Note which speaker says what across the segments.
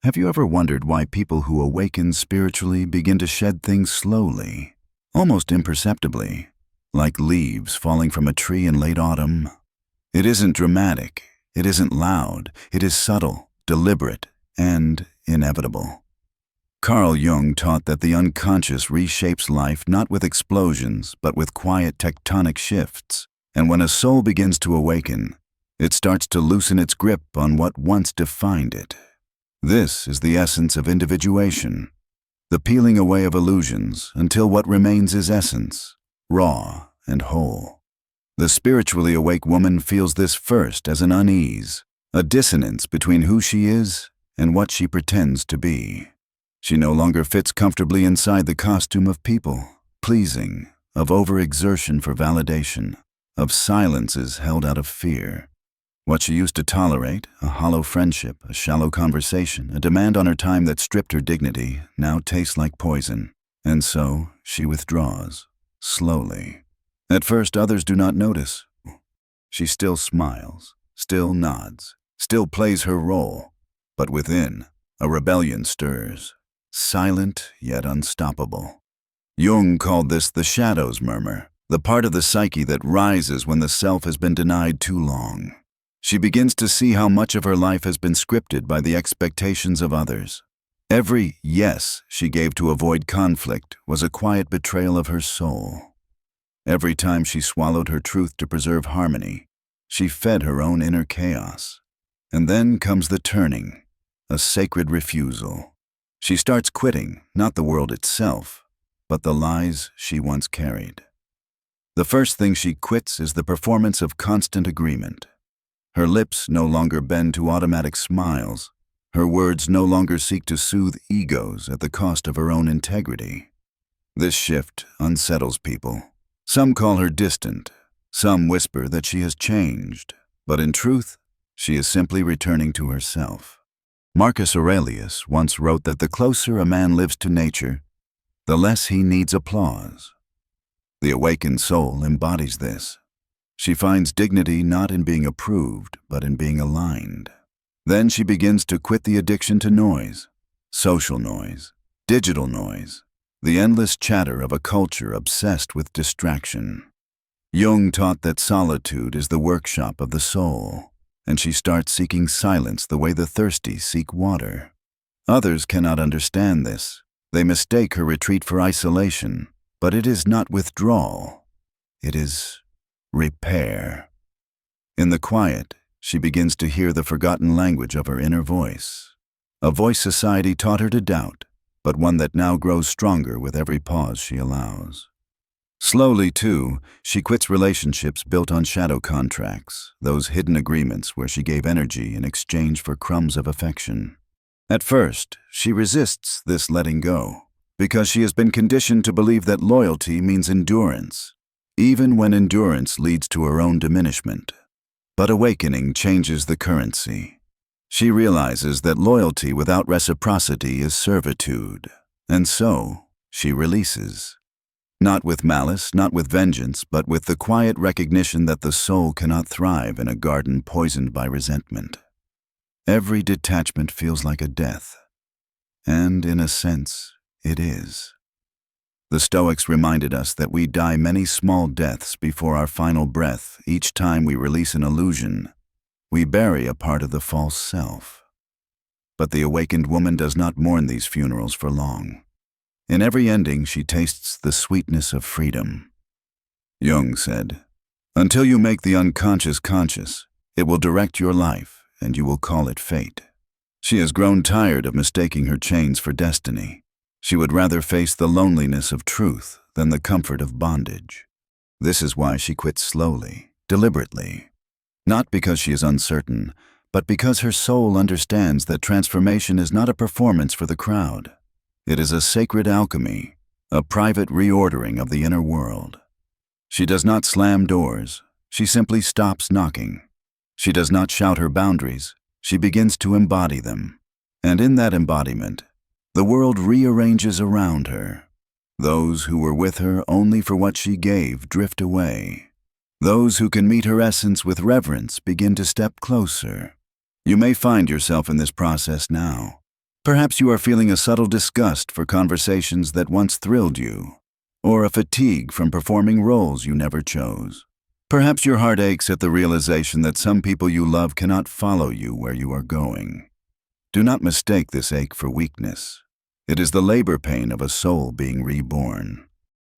Speaker 1: Have you ever wondered why people who awaken spiritually begin to shed things slowly, almost imperceptibly, like leaves falling from a tree in late autumn? It isn't dramatic, it isn't loud, it is subtle, deliberate, and inevitable. Carl Jung taught that the unconscious reshapes life not with explosions, but with quiet tectonic shifts. And when a soul begins to awaken, it starts to loosen its grip on what once defined it. This is the essence of individuation, the peeling away of illusions until what remains is essence, raw and whole. The spiritually awake woman feels this first as an unease, a dissonance between who she is and what she pretends to be. She no longer fits comfortably inside the costume of people, pleasing, of overexertion for validation, of silences held out of fear. What she used to tolerate, a hollow friendship, a shallow conversation, a demand on her time that stripped her dignity, now tastes like poison. And so she withdraws, slowly. At first others do not notice. She still smiles, still nods, still plays her role. But within, a rebellion stirs, silent yet unstoppable. Jung called this the shadow's murmur, the part of the psyche that rises when the self has been denied too long. She begins to see how much of her life has been scripted by the expectations of others. Every yes she gave to avoid conflict was a quiet betrayal of her soul. Every time she swallowed her truth to preserve harmony, she fed her own inner chaos. And then comes the turning, a sacred refusal. She starts quitting, not the world itself, but the lies she once carried. The first thing she quits is the performance of constant agreement. Her lips no longer bend to automatic smiles. Her words no longer seek to soothe egos at the cost of her own integrity. This shift unsettles people. Some call her distant. Some whisper that she has changed. But in truth, she is simply returning to herself. Marcus Aurelius once wrote that the closer a man lives to nature, the less he needs applause. The awakened soul embodies this. She finds dignity not in being approved, but in being aligned. Then she begins to quit the addiction to noise, social noise, digital noise, the endless chatter of a culture obsessed with distraction. Jung taught that solitude is the workshop of the soul, and she starts seeking silence the way the thirsty seek water. Others cannot understand this. They mistake her retreat for isolation, but it is not withdrawal. It is repair. In the quiet, she begins to hear the forgotten language of her inner voice, a voice society taught her to doubt, but one that now grows stronger with every pause she allows. Slowly, too, she quits relationships built on shadow contracts, those hidden agreements where she gave energy in exchange for crumbs of affection. At first, she resists this letting go, because she has been conditioned to believe that loyalty means endurance, even when endurance leads to her own diminishment. But awakening changes the currency. She realizes that loyalty without reciprocity is servitude, and so she releases. Not with malice, not with vengeance, but with the quiet recognition that the soul cannot thrive in a garden poisoned by resentment. Every detachment feels like a death, and in a sense, it is. The Stoics reminded us that we die many small deaths before our final breath. Each time we release an illusion, we bury a part of the false self. But the awakened woman does not mourn these funerals for long. In every ending, she tastes the sweetness of freedom. Jung said, "Until you make the unconscious conscious, it will direct your life, and you will call it fate." She has grown tired of mistaking her chains for destiny. She would rather face the loneliness of truth than the comfort of bondage. This is why she quits slowly, deliberately. Not because she is uncertain, but because her soul understands that transformation is not a performance for the crowd. It is a sacred alchemy, a private reordering of the inner world. She does not slam doors. She simply stops knocking. She does not shout her boundaries. She begins to embody them. And in that embodiment, the world rearranges around her. Those who were with her only for what she gave drift away. Those who can meet her essence with reverence begin to step closer. You may find yourself in this process now. Perhaps you are feeling a subtle disgust for conversations that once thrilled you, or a fatigue from performing roles you never chose. Perhaps your heart aches at the realization that some people you love cannot follow you where you are going. Do not mistake this ache for weakness. It is the labor pain of a soul being reborn.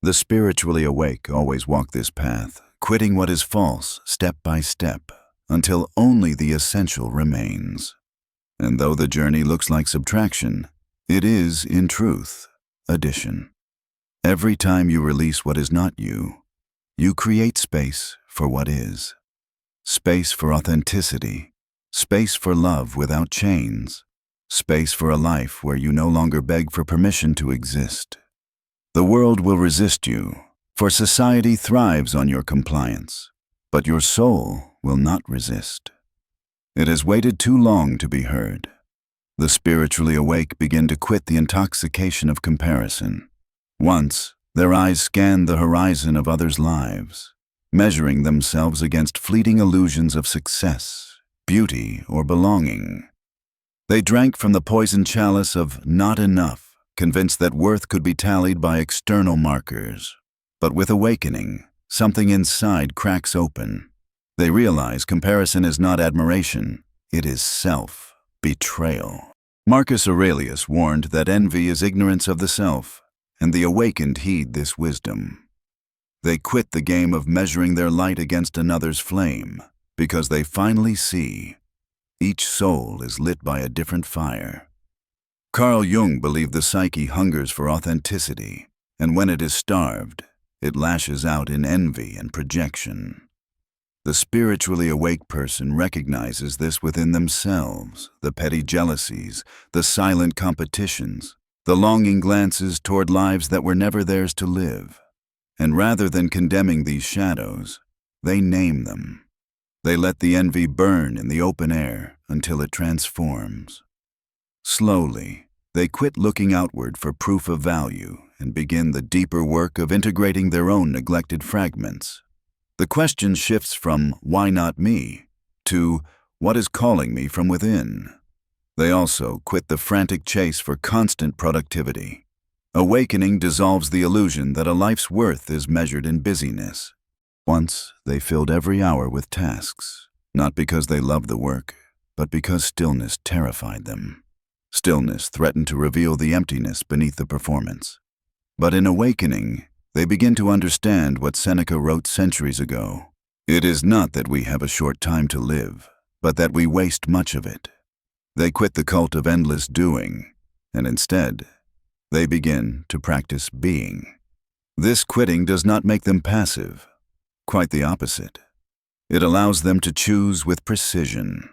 Speaker 1: The spiritually awake always walk this path, quitting what is false step by step, until only the essential remains. And though the journey looks like subtraction, it is, in truth, addition. Every time you release what is not you, you create space for what is. Space for authenticity, space for love without chains, space for a life where you no longer beg for permission to exist. The world will resist you, for society thrives on your compliance, but your soul will not resist. It has waited too long to be heard. The spiritually awake begin to quit the intoxication of comparison. Once, their eyes scanned the horizon of others' lives, measuring themselves against fleeting illusions of success, beauty, or belonging. They drank from the poisoned chalice of not enough, convinced that worth could be tallied by external markers. But with awakening, something inside cracks open. They realize comparison is not admiration, it is self-betrayal. Marcus Aurelius warned that envy is ignorance of the self, and the awakened heed this wisdom. They quit the game of measuring their light against another's flame, because they finally see each soul is lit by a different fire. Carl Jung believed the psyche hungers for authenticity, and when it is starved, it lashes out in envy and projection. The spiritually awake person recognizes this within themselves, the petty jealousies, the silent competitions, the longing glances toward lives that were never theirs to live. And rather than condemning these shadows, they name them. They let the envy burn in the open air until it transforms. Slowly, they quit looking outward for proof of value and begin the deeper work of integrating their own neglected fragments. The question shifts from "why not me?" to "what is calling me from within?" They also quit the frantic chase for constant productivity. Awakening dissolves the illusion that a life's worth is measured in busyness. Once, they filled every hour with tasks, not because they loved the work, but because stillness terrified them. Stillness threatened to reveal the emptiness beneath the performance. But in awakening, they begin to understand what Seneca wrote centuries ago. It is not that we have a short time to live, but that we waste much of it. They quit the cult of endless doing, and instead, they begin to practice being. This quitting does not make them passive. Quite the opposite. It allows them to choose with precision.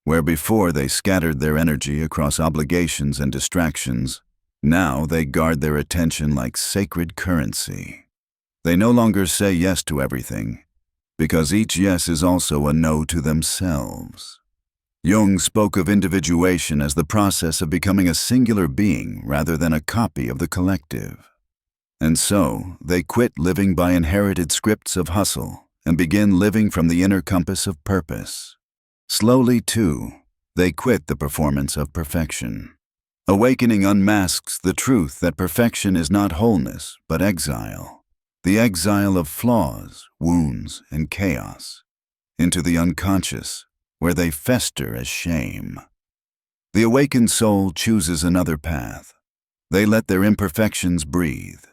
Speaker 1: Where before they scattered their energy across obligations and distractions, now they guard their attention like sacred currency. They no longer say yes to everything, because each yes is also a no to themselves. Jung spoke of individuation as the process of becoming a singular being rather than a copy of the collective. And so, they quit living by inherited scripts of hustle and begin living from the inner compass of purpose. Slowly, too, they quit the performance of perfection. Awakening unmasks the truth that perfection is not wholeness, but exile. The exile of flaws, wounds, and chaos, into the unconscious, where they fester as shame. The awakened soul chooses another path. They let their imperfections breathe.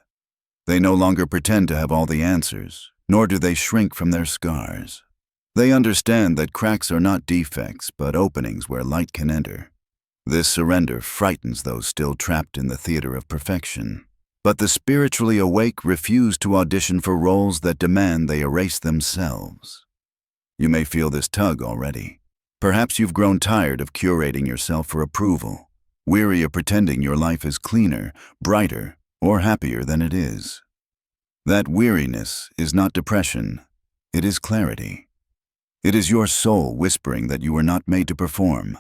Speaker 1: They no longer pretend to have all the answers, nor do they shrink from their scars. They understand that cracks are not defects, but openings where light can enter. This surrender frightens those still trapped in the theater of perfection. But the spiritually awake refuse to audition for roles that demand they erase themselves. You may feel this tug already. Perhaps you've grown tired of curating yourself for approval, weary of pretending your life is cleaner, brighter, or happier than it is. That weariness is not depression, it is clarity. It is your soul whispering that you were not made to perform,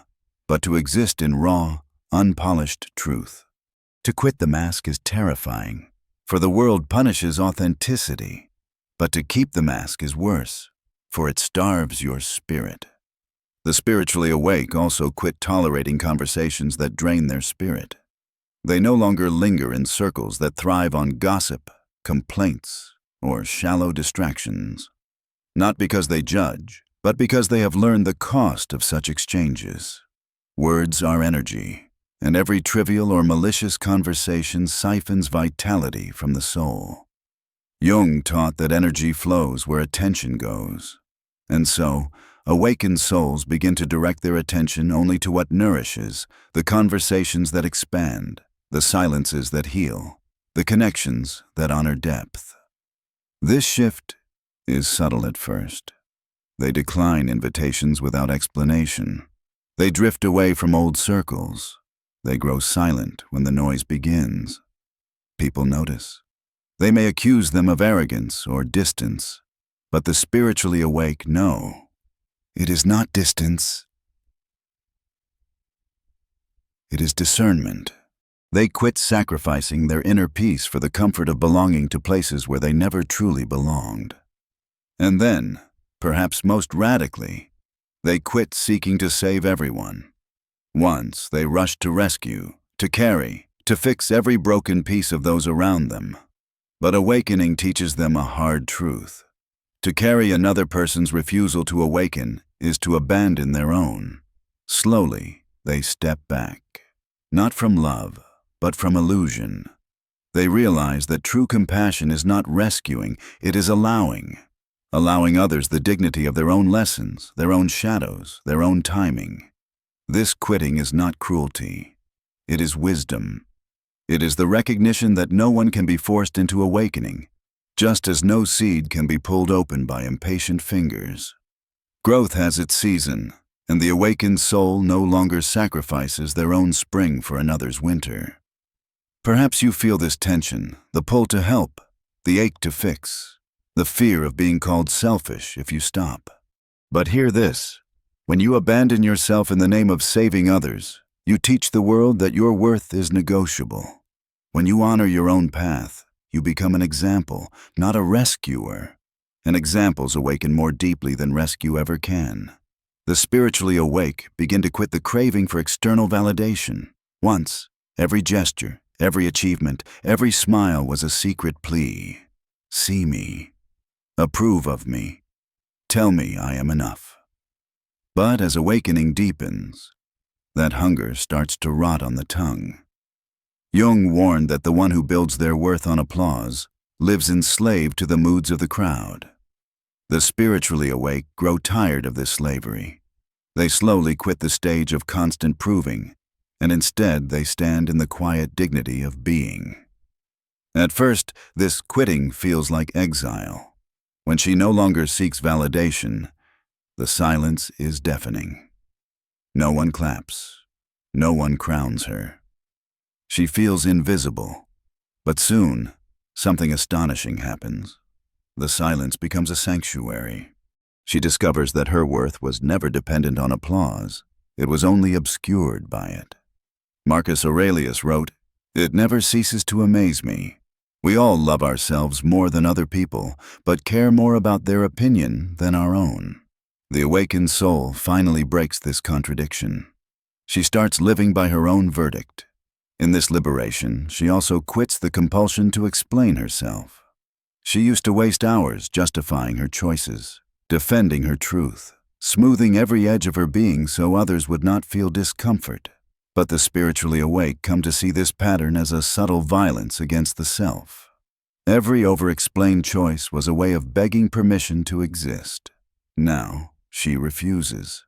Speaker 1: but to exist in raw, unpolished truth. To quit the mask is terrifying, for the world punishes authenticity. But to keep the mask is worse, for it starves your spirit. The spiritually awake also quit tolerating conversations that drain their spirit. They no longer linger in circles that thrive on gossip, complaints, or shallow distractions. Not because they judge, but because they have learned the cost of such exchanges. Words are energy, and every trivial or malicious conversation siphons vitality from the soul. Jung taught that energy flows where attention goes, and so, awakened souls begin to direct their attention only to what nourishes, the conversations that expand, the silences that heal, the connections that honor depth. This shift is subtle at first. They decline invitations without explanation. They drift away from old circles. They grow silent when the noise begins. People notice. They may accuse them of arrogance or distance, but the spiritually awake know. It is not distance. It is discernment. They quit sacrificing their inner peace for the comfort of belonging to places where they never truly belonged. And then, perhaps most radically, they quit seeking to save everyone. Once they rushed to rescue, to carry, to fix every broken piece of those around them. But awakening teaches them a hard truth. To carry another person's refusal to awaken is to abandon their own. Slowly, they step back, not from love, but from illusion. They realize that true compassion is not rescuing, it is allowing others the dignity of their own lessons, their own shadows, their own timing. This quitting is not cruelty. It is wisdom. It is the recognition that no one can be forced into awakening, just as no seed can be pulled open by impatient fingers. Growth has its season, and the awakened soul no longer sacrifices their own spring for another's winter. Perhaps you feel this tension, the pull to help, the ache to fix, the fear of being called selfish if you stop. But hear this: when you abandon yourself in the name of saving others, you teach the world that your worth is negotiable. When you honor your own path, you become an example, not a rescuer. And examples awaken more deeply than rescue ever can. The spiritually awake begin to quit the craving for external validation. Once, every gesture, every achievement, every smile was a secret plea. See me. Approve of me. Tell me I am enough. But as awakening deepens, that hunger starts to rot on the tongue. Jung warned that the one who builds their worth on applause lives enslaved to the moods of the crowd. The spiritually awake grow tired of this slavery. They slowly quit the stage of constant proving, and instead they stand in the quiet dignity of being. At first, this quitting feels like exile. When she no longer seeks validation, the silence is deafening. No one claps. No one crowns her. She feels invisible. But soon, something astonishing happens. The silence becomes a sanctuary. She discovers that her worth was never dependent on applause. It was only obscured by it. Marcus Aurelius wrote, "It never ceases to amaze me. We all love ourselves more than other people, but care more about their opinion than our own." The awakened soul finally breaks this contradiction. She starts living by her own verdict. In this liberation, she also quits the compulsion to explain herself. She used to waste hours justifying her choices, defending her truth, smoothing every edge of her being so others would not feel discomfort. But the spiritually awake come to see this pattern as a subtle violence against the self. Every over-explained choice was a way of begging permission to exist. Now, she refuses.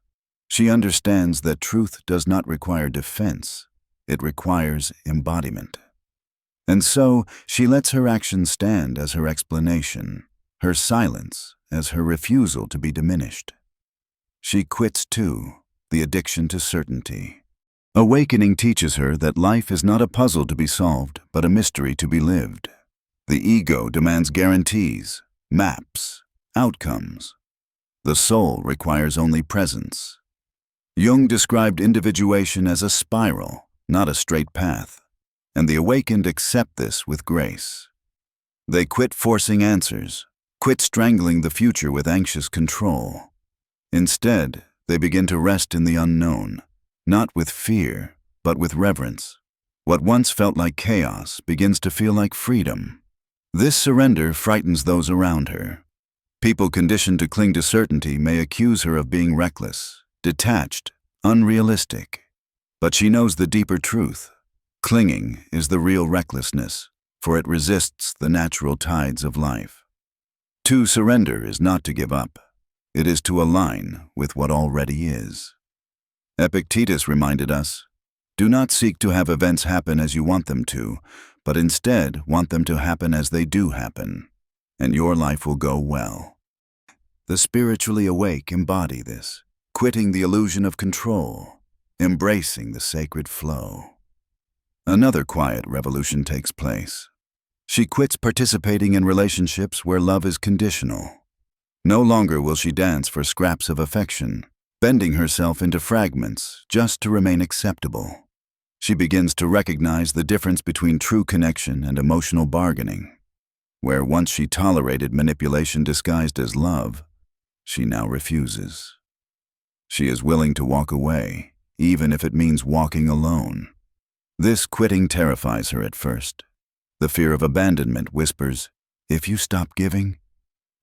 Speaker 1: She understands that truth does not require defense. It requires embodiment. And so, she lets her actions stand as her explanation, her silence as her refusal to be diminished. She quits, too, the addiction to certainty. Awakening teaches her that life is not a puzzle to be solved, but a mystery to be lived. The ego demands guarantees, maps, outcomes. The soul requires only presence. Jung described individuation as a spiral, not a straight path, and the awakened accept this with grace. They quit forcing answers, quit strangling the future with anxious control. Instead, They begin to rest in the unknown, not with fear, but with reverence. What once felt like chaos begins to feel like freedom. This surrender frightens those around her. People conditioned to cling to certainty may accuse her of being reckless, detached, unrealistic. But she knows the deeper truth. Clinging is the real recklessness, for it resists the natural tides of life. To surrender is not to give up. It is to align with what already is. Epictetus reminded us, "Do not seek to have events happen as you want them to, but instead want them to happen as they do happen, and your life will go well." The spiritually awake embody this, quitting the illusion of control, embracing the sacred flow. Another quiet revolution takes place. She quits participating in relationships where love is conditional. No longer will she dance for scraps of affection, bending herself into fragments just to remain acceptable. She begins to recognize the difference between true connection and emotional bargaining. Where once she tolerated manipulation disguised as love, she now refuses. She is willing to walk away, even if it means walking alone. This quitting terrifies her at first. The fear of abandonment whispers, "If you stop giving,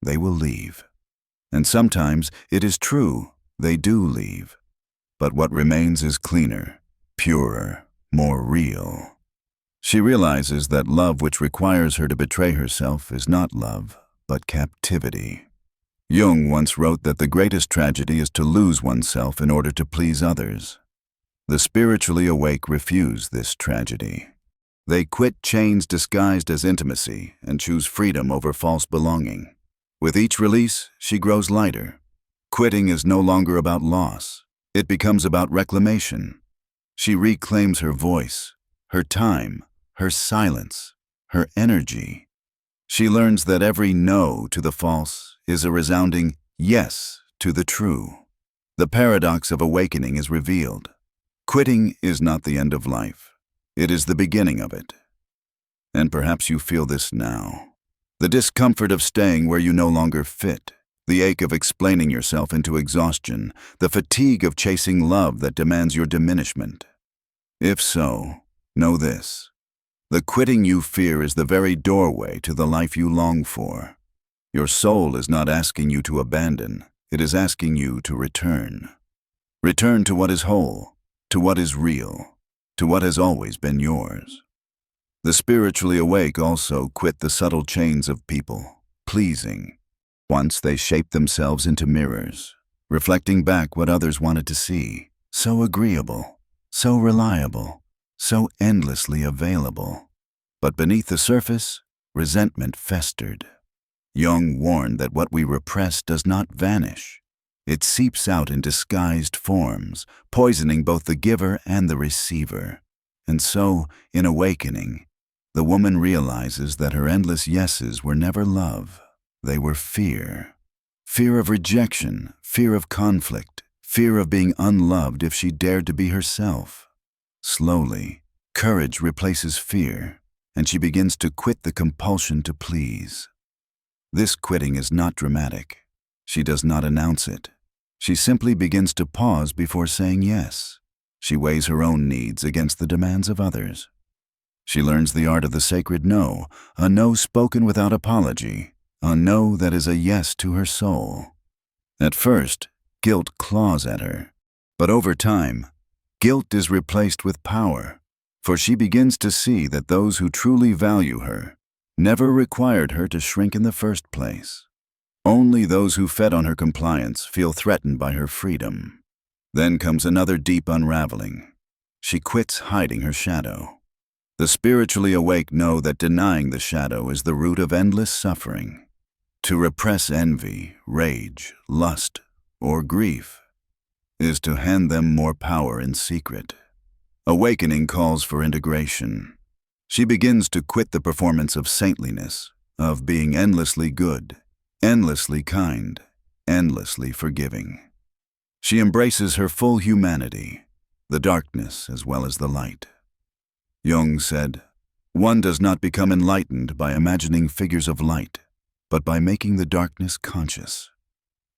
Speaker 1: they will leave." And sometimes it is true, they do leave. But what remains is cleaner, purer, more real. She realizes that love which requires her to betray herself is not love, but captivity. Jung once wrote that the greatest tragedy is to lose oneself in order to please others. The spiritually awake refuse this tragedy. They quit chains disguised as intimacy and choose freedom over false belonging. With each release, she grows lighter. Quitting is no longer about loss. It becomes about reclamation. She reclaims her voice, her time, her silence, her energy. She learns that every no to the false is a resounding yes to the true. The paradox of awakening is revealed. Quitting is not the end of life. It is the beginning of it. And perhaps you feel this now. The discomfort of staying where you no longer fit, the ache of explaining yourself into exhaustion, the fatigue of chasing love that demands your diminishment. If so, know this. The quitting you fear is the very doorway to the life you long for. Your soul is not asking you to abandon, it is asking you to return. Return to what is whole, to what is real, to what has always been yours. The spiritually awake also quit the subtle chains of people, pleasing. Once they shaped themselves into mirrors, reflecting back what others wanted to see, so agreeable, so reliable, so endlessly available. But beneath the surface, resentment festered. Jung warned that what we repress does not vanish. It seeps out in disguised forms, poisoning both the giver and the receiver. And so, in awakening, the woman realizes that her endless yeses were never love. They were fear. Fear of rejection, fear of conflict, fear of being unloved if she dared to be herself. Slowly, courage replaces fear, and she begins to quit the compulsion to please. This quitting is not dramatic. She does not announce it. She simply begins to pause before saying yes. She weighs her own needs against the demands of others. She learns the art of the sacred no, a no spoken without apology, a no that is a yes to her soul. At first, guilt claws at her, but over time, guilt is replaced with power, for she begins to see that those who truly value her never required her to shrink in the first place. Only those who fed on her compliance feel threatened by her freedom. Then comes another deep unraveling. She quits hiding her shadow. The spiritually awake know that denying the shadow is the root of endless suffering. To repress envy, rage, lust, or grief is to hand them more power in secret. Awakening calls for integration. She begins to quit the performance of saintliness, of being endlessly good, endlessly kind, endlessly forgiving. She embraces her full humanity, the darkness as well as the light. Jung said, "One does not become enlightened by imagining figures of light, but by making the darkness conscious."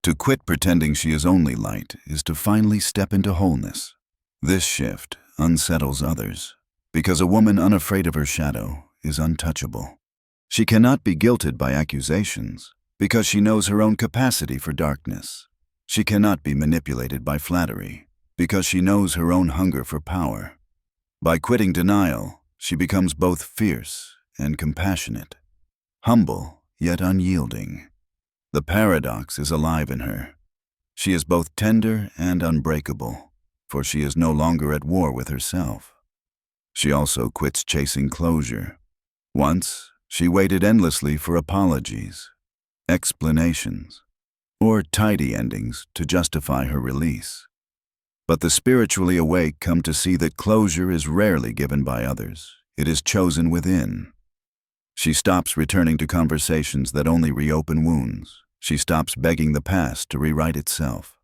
Speaker 1: To quit pretending she is only light is to finally step into wholeness. This shift unsettles others, because a woman unafraid of her shadow is untouchable. She cannot be guilted by accusations, because she knows her own capacity for darkness. She cannot be manipulated by flattery, because she knows her own hunger for power. By quitting denial, she becomes both fierce and compassionate, humble yet unyielding. The paradox is alive in her. She is both tender and unbreakable, for she is no longer at war with herself. She also quits chasing closure. Once, she waited endlessly for apologies, explanations, or tidy endings to justify her release. But the spiritually awake come to see that closure is rarely given by others. It is chosen within. She stops returning to conversations that only reopen wounds. She stops begging the past to rewrite itself.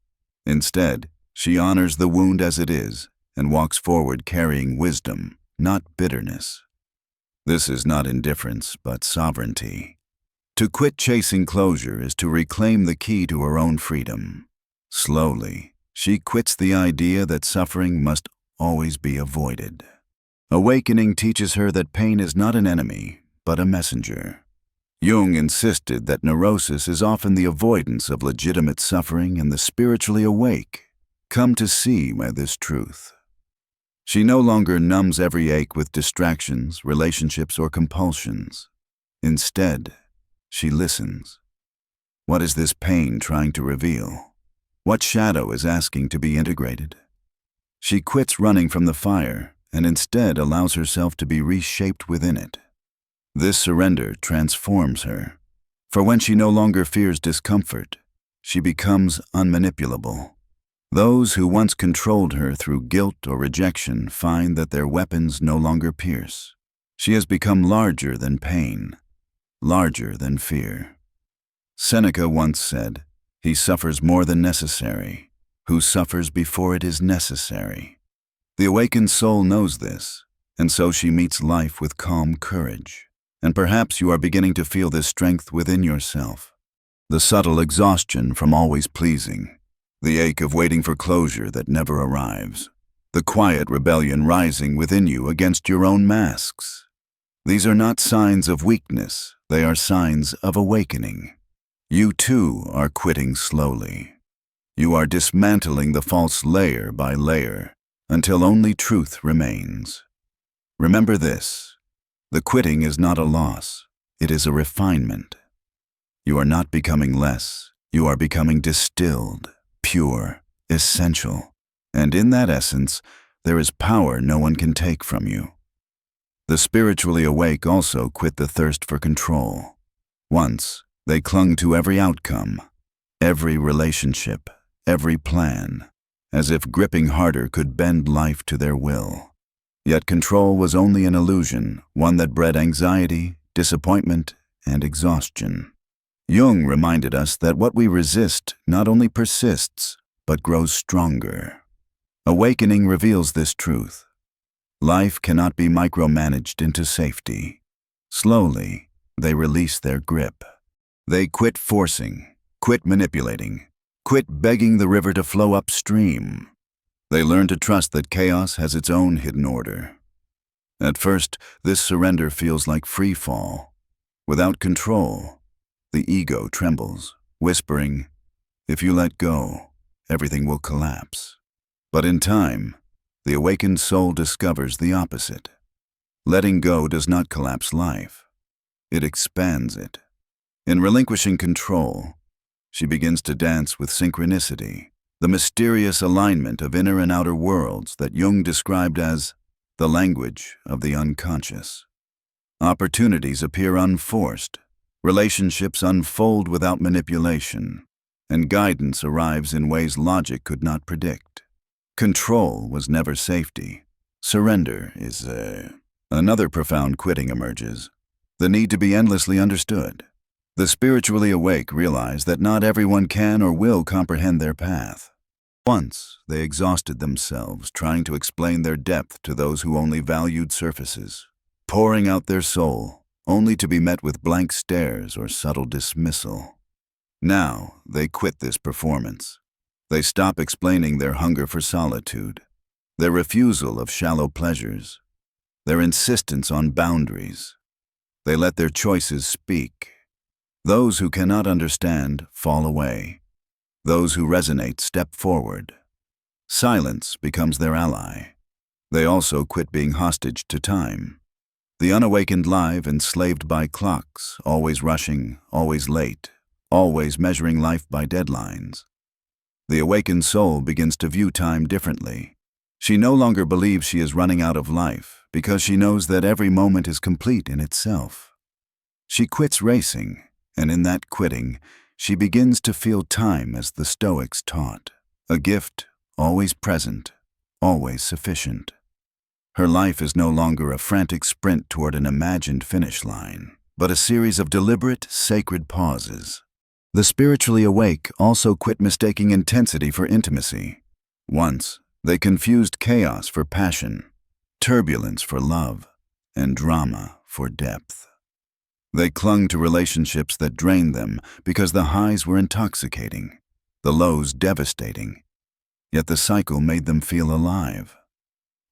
Speaker 1: Instead, she honors the wound as it is and walks forward carrying wisdom, not bitterness. This is not indifference, but sovereignty. To quit chasing closure is to reclaim the key to her own freedom. Slowly, she quits the idea that suffering must always be avoided. Awakening teaches her that pain is not an enemy, but a messenger. Jung insisted that neurosis is often the avoidance of legitimate suffering, and the spiritually awake come to see by this truth. She no longer numbs every ache with distractions, relationships, or compulsions. Instead, she listens. What is this pain trying to reveal? What shadow is asking to be integrated? She quits running from the fire and instead allows herself to be reshaped within it. This surrender transforms her, for when she no longer fears discomfort, she becomes unmanipulable. Those who once controlled her through guilt or rejection find that their weapons no longer pierce. She has become larger than pain, larger than fear. Seneca once said, "He suffers more than necessary, who suffers before it is necessary." The awakened soul knows this, and so she meets life with calm courage. And perhaps you are beginning to feel this strength within yourself. The subtle exhaustion from always pleasing, the ache of waiting for closure that never arrives, the quiet rebellion rising within you against your own masks. These are not signs of weakness, they are signs of awakening. You too are quitting slowly. You are dismantling the false layer by layer until only truth remains. Remember this. The quitting is not a loss, it is a refinement. You are not becoming less, you are becoming distilled, pure, essential. And in that essence, there is power no one can take from you. The spiritually awake also quit the thirst for control. Once, they clung to every outcome, every relationship, every plan, as if gripping harder could bend life to their will. Yet control was only an illusion, one that bred anxiety, disappointment, and exhaustion. Jung reminded us that what we resist not only persists, but grows stronger. Awakening reveals this truth. Life cannot be micromanaged into safety. Slowly, they release their grip. They quit forcing, quit manipulating, quit begging the river to flow upstream. They learn to trust that chaos has its own hidden order. At first, this surrender feels like free fall. Without control, the ego trembles, whispering, "If you let go, everything will collapse." But in time, the awakened soul discovers the opposite. Letting go does not collapse life. It expands it. In relinquishing control, she begins to dance with synchronicity, the mysterious alignment of inner and outer worlds that Jung described as the language of the unconscious. Opportunities appear unforced, relationships unfold without manipulation, and guidance arrives in ways logic could not predict. Control was never safety. Surrender is Another profound quitting emerges, the need to be endlessly understood. The spiritually awake realize that not everyone can or will comprehend their path. Once, they exhausted themselves trying to explain their depth to those who only valued surfaces, pouring out their soul, only to be met with blank stares or subtle dismissal. Now, they quit this performance. They stop explaining their hunger for solitude, their refusal of shallow pleasures, their insistence on boundaries. They let their choices speak. Those who cannot understand fall away. Those who resonate step forward. Silence becomes their ally. They also quit being hostage to time. The unawakened live enslaved by clocks, always rushing, always late, always measuring life by deadlines. The awakened soul begins to view time differently. She no longer believes she is running out of life because she knows that every moment is complete in itself. She quits racing, and in that quitting, she begins to feel time as the Stoics taught, a gift always present, always sufficient. Her life is no longer a frantic sprint toward an imagined finish line, but a series of deliberate, sacred pauses. The spiritually awake also quit mistaking intensity for intimacy. Once, they confused chaos for passion, turbulence for love, and drama for depth. They clung to relationships that drained them because the highs were intoxicating, the lows devastating. Yet the cycle made them feel alive.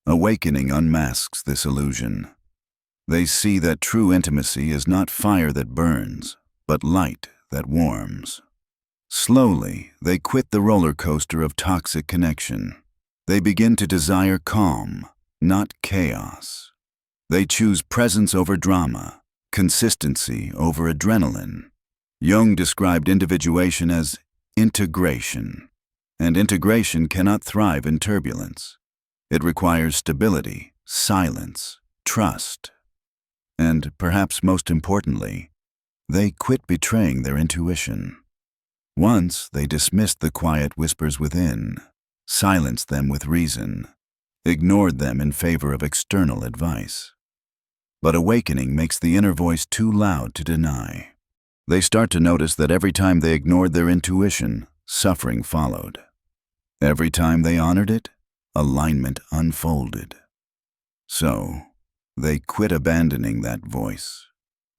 Speaker 1: Awakening unmasks this illusion. They see that true intimacy is not fire that burns, but light that warms. Slowly, they quit the roller coaster of toxic connection. They begin to desire calm, not chaos. They choose presence over drama, consistency over adrenaline. Jung described individuation as integration, and integration cannot thrive in turbulence. It requires stability, silence, trust. And perhaps most importantly, they quit betraying their intuition. Once they dismissed the quiet whispers within, silenced them with reason, ignored them in favor of external advice. But awakening makes the inner voice too loud to deny. They start to notice that every time they ignored their intuition, suffering followed. Every time they honored it, alignment unfolded. So, they quit abandoning that voice.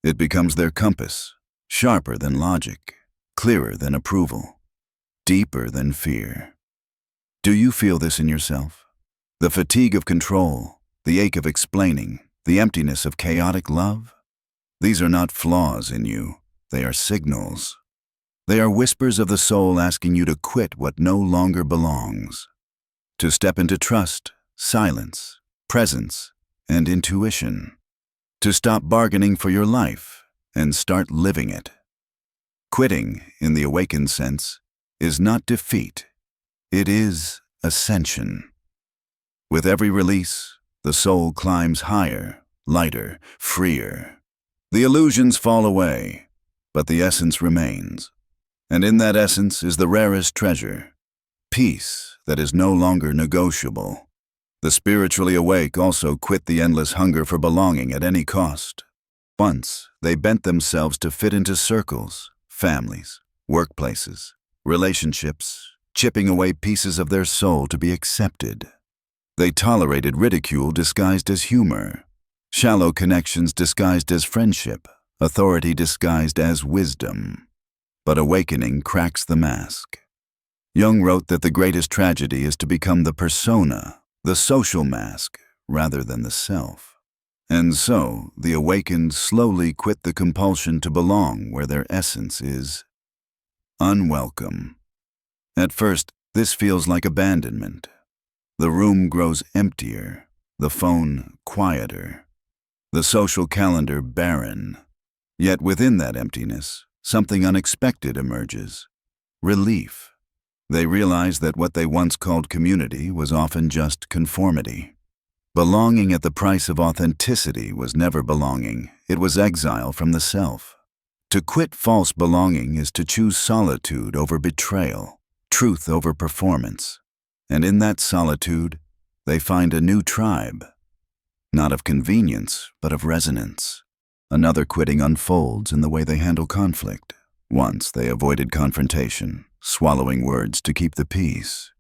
Speaker 1: It becomes their compass, sharper than logic, clearer than approval, deeper than fear. Do you feel this in yourself? The fatigue of control, the ache of explaining, the emptiness of chaotic love? These are not flaws in you, they are signals. They are whispers of the soul asking you to quit what no longer belongs, to step into trust, silence, presence, and intuition, to stop bargaining for your life and start living it. Quitting, in the awakened sense, is not defeat. It is ascension. With every release, the soul climbs higher, lighter, freer. The illusions fall away, but the essence remains. And in that essence is the rarest treasure, peace that is no longer negotiable. The spiritually awake also quit the endless hunger for belonging at any cost. Once, they bent themselves to fit into circles, families, workplaces, relationships, chipping away pieces of their soul to be accepted. They tolerated ridicule disguised as humor, shallow connections disguised as friendship, authority disguised as wisdom. But awakening cracks the mask. Jung wrote that the greatest tragedy is to become the persona, the social mask, rather than the self. And so, the awakened slowly quit the compulsion to belong where their essence is unwelcome. At first, this feels like abandonment. The room grows emptier, the phone quieter, the social calendar barren. Yet within that emptiness, something unexpected emerges: relief. They realize that what they once called community was often just conformity. Belonging at the price of authenticity was never belonging, it was exile from the self. To quit false belonging is to choose solitude over betrayal, truth over performance. And in that solitude, they find a new tribe, not of convenience, but of resonance. Another quitting unfolds in the way they handle conflict. Once they avoided confrontation, swallowing words to keep the peace.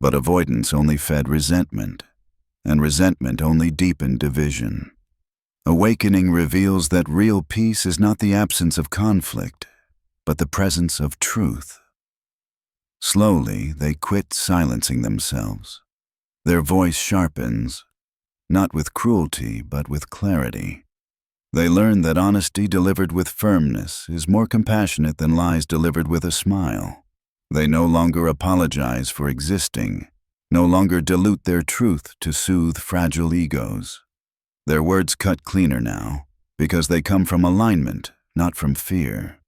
Speaker 1: But avoidance only fed resentment, and resentment only deepened division. Awakening reveals that real peace is not the absence of conflict. but the presence of truth. Slowly, they quit silencing themselves. Their voice sharpens, not with cruelty, but with clarity. They learn that honesty delivered with firmness is more compassionate than lies delivered with a smile. They no longer apologize for existing, no longer dilute their truth to soothe fragile egos. Their words cut cleaner now, because they come from alignment, not from fear.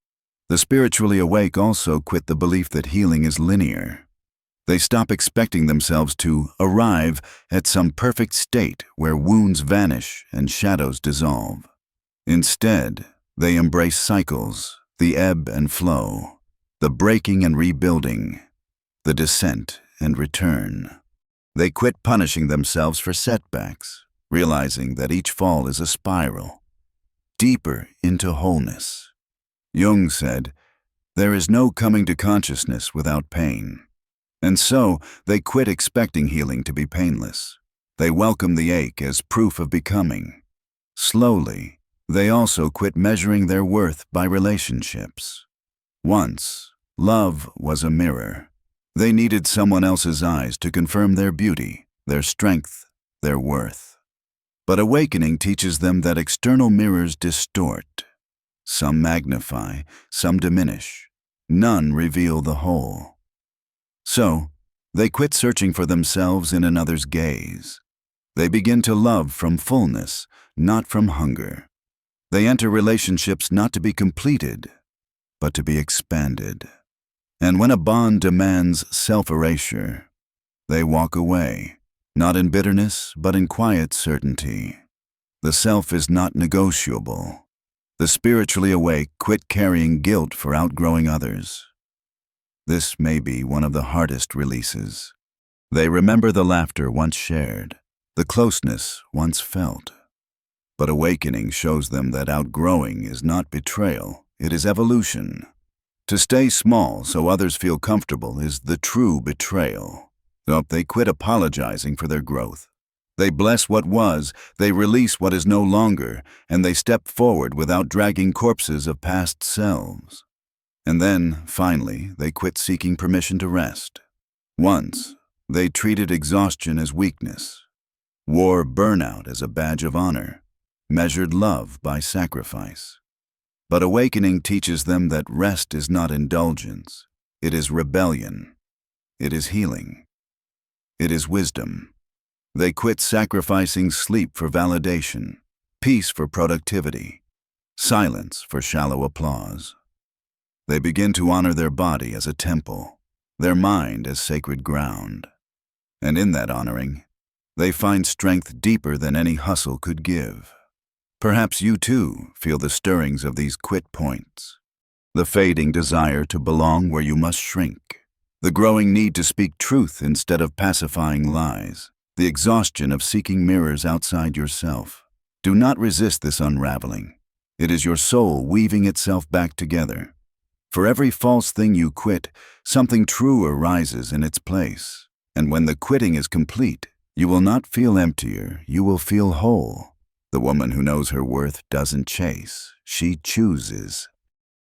Speaker 1: The spiritually awake also quit the belief that healing is linear. They stop expecting themselves to arrive at some perfect state where wounds vanish and shadows dissolve. Instead, they embrace cycles, the ebb and flow, the breaking and rebuilding, the descent and return. They quit punishing themselves for setbacks, realizing that each fall is a spiral, deeper into wholeness. Jung said, "There is no coming to consciousness without pain." And so, they quit expecting healing to be painless. They welcome the ache as proof of becoming. Slowly, they also quit measuring their worth by relationships. Once, love was a mirror. They needed someone else's eyes to confirm their beauty, their strength, their worth. But awakening teaches them that external mirrors distort. Some magnify, some diminish. None reveal the whole. So, they quit searching for themselves in another's gaze. They begin to love from fullness, not from hunger. They enter relationships not to be completed, but to be expanded. And when a bond demands self-erasure, they walk away, not in bitterness, but in quiet certainty. The self is not negotiable. The spiritually awake quit carrying guilt for outgrowing others. This may be one of the hardest releases. They remember the laughter once shared, the closeness once felt. But awakening shows them that outgrowing is not betrayal, it is evolution. To stay small so others feel comfortable is the true betrayal. So they quit apologizing for their growth. They bless what was, they release what is no longer, and they step forward without dragging corpses of past selves. And then, finally, they quit seeking permission to rest. Once, they treated exhaustion as weakness, wore burnout as a badge of honor, measured love by sacrifice. But awakening teaches them that rest is not indulgence. It is rebellion. It is healing. It is wisdom. They quit sacrificing sleep for validation, peace for productivity, silence for shallow applause. They begin to honor their body as a temple, their mind as sacred ground. And in that honoring, they find strength deeper than any hustle could give. Perhaps you too feel the stirrings of these quit points, the fading desire to belong where you must shrink, the growing need to speak truth instead of pacifying lies, the exhaustion of seeking mirrors outside yourself. Do not resist this unraveling. It is your soul weaving itself back together. For every false thing you quit, something true arises in its place. And when the quitting is complete, you will not feel emptier, you will feel whole. The woman who knows her worth doesn't chase, she chooses.